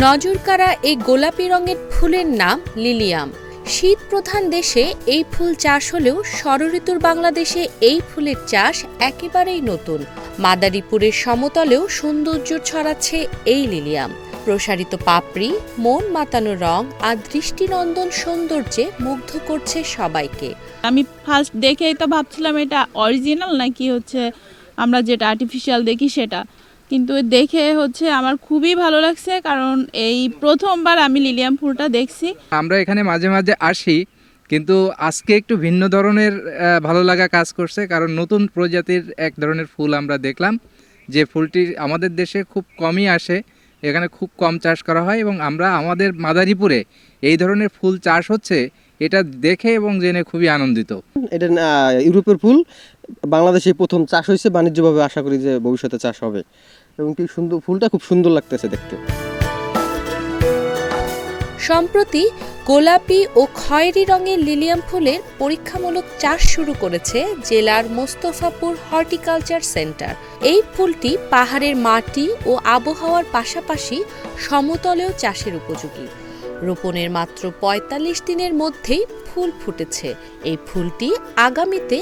নজরকাড়া এই গোলাপি রঙের ফুলের নাম লিলিয়াম। শীত প্রধান দেশে এই ফুল চাষ হলেও ষড়ঋতুর বাংলাদেশে এই ফুলের চাষ একেবারেই নতুন। মাদারীপুরের সমতলেও সৌন্দর্য ছড়াচ্ছে এই লিলিয়াম। প্রসারিত পাপড়ি, মন মাতানো রং আর দৃষ্টিনন্দন সৌন্দর্যে মুগ্ধ করছে সবাইকে। আমি ফার্স্ট দেখেই তো ভাবছিলাম এটা অরিজিনাল নাকি আমরা যেটা আর্টিফিশিয়াল দেখি সেটা, কিন্তু দেখে আমার খুবই ভালো লাগছে, কারণ এই প্রথমবার আমি লিলিয়াম ফুলটা দেখছি। আমরা এখানে মাঝে মাঝে আসি, কিন্তু আজকে একটু ভিন্ন ধরনের ভালো লাগা কাজ করছে, কারণ নতুন প্রজাতির এক ধরনের ফুল আমরা দেখলাম, যে ফুলটি আমাদের দেশে খুব কমই আসে, এখানে খুব কম চাষ করা হয়, এবং আমরা আমাদের মাদারীপুরে এই ধরনের ফুল চাষ হচ্ছে এটা দেখে এবং জেনে খুবই আনন্দিত। এটা ইউরোপের ফুল, বাংলাদেশে প্রথম চাষ হয়েছে বাণিজ্যভাবে, আশা করি যে ভবিষ্যতে চাষ হবে, এবং কি সুন্দর, ফুলটা খুব সুন্দর লাগতেছে দেখতে। সম্প্রতি গোলাপি ও খয়েরি রঙের লিলিয়াম ফুলের পরীক্ষামূলক চাষ শুরু করেছে জেলার মোস্তফাপুর হর্টিকালচার সেন্টার। এই ফুলটি পাহাড়ের মাটি ও আবহাওয়ার পাশাপাশি সমতলেও চাষের উপযোগী। রোপণের মাত্র ৪৫ দিনের মধ্যেই ফুল ফুটেছে। এই ফুলটি আগামীতে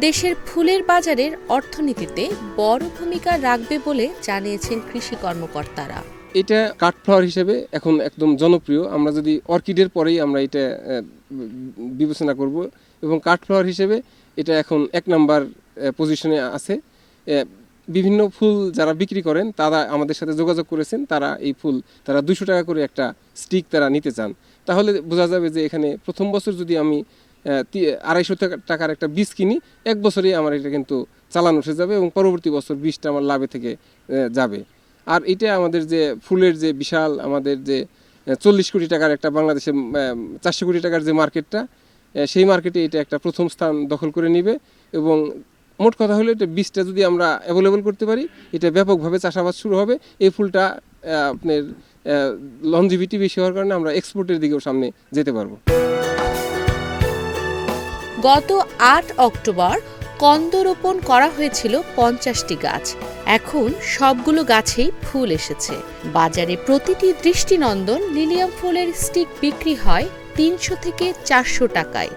দেশের ফুলের বাজারের অর্থনীতিতে বড় ভূমিকা রাখবে বলে জানিয়েছেন কৃষি কর্মকর্তারা। এটা কাঠফ্লাওয়ার হিসেবে এখন একদম জনপ্রিয়। আমরা যদি অর্কিডের পরেই আমরা এটা বিবেচনা করব, এবং কাঠফ্লাওয়ার হিসেবে এটা এখন ১ নাম্বার পজিশনে আছে। বিভিন্ন ফুল যারা বিক্রি করেন তারা আমাদের সাথে যোগাযোগ করেছেন, তারা এই ফুল ২০০ টাকা করে একটা স্টিক তারা নিতে চান। তাহলে বোঝা যাবে যে এখানে প্রথম বছর যদি আমি ২৫০ টাকার একটা বীজ কিনি, ১ বছরেই আমার এটা কিন্তু চালান উঠে যাবে, এবং পরবর্তী বছর বীজটা আমার লাভে থেকে যাবে। আর এটা আমাদের যে ফুলের যে বিশাল, আমাদের যে ৪০ কোটি টাকার একটা বাংলাদেশে ৪০০ কোটি টাকার যে মার্কেটটা, সেই মার্কেটে এটা একটা প্রথম স্থান দখল করে নিবে। এবং মোট কথা হলো, এটা বীজটা যদি আমরা অ্যাভেলেবল করতে পারি, এটা ব্যাপকভাবে চাষাবাদ শুরু হবে। এই ফুলটা আপনার লনজিভিটি বেশি হওয়ার কারণে আমরা এক্সপোর্টের দিকেও সামনে যেতে পারবো। গত ৮ অক্টোবর কন্দ রোপণ করা হয়েছিল ৫০টি গাছ। এখন সবগুলো গাছেই ফুল এসেছে। বাজারে প্রতিটি দৃষ্টিনন্দন লিলিয়াম ফুলের স্টিক বিক্রি হয় ৩০০ থেকে ৪০০ টাকায়।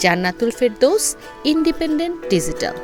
Jannatul Ferdous, independent digital.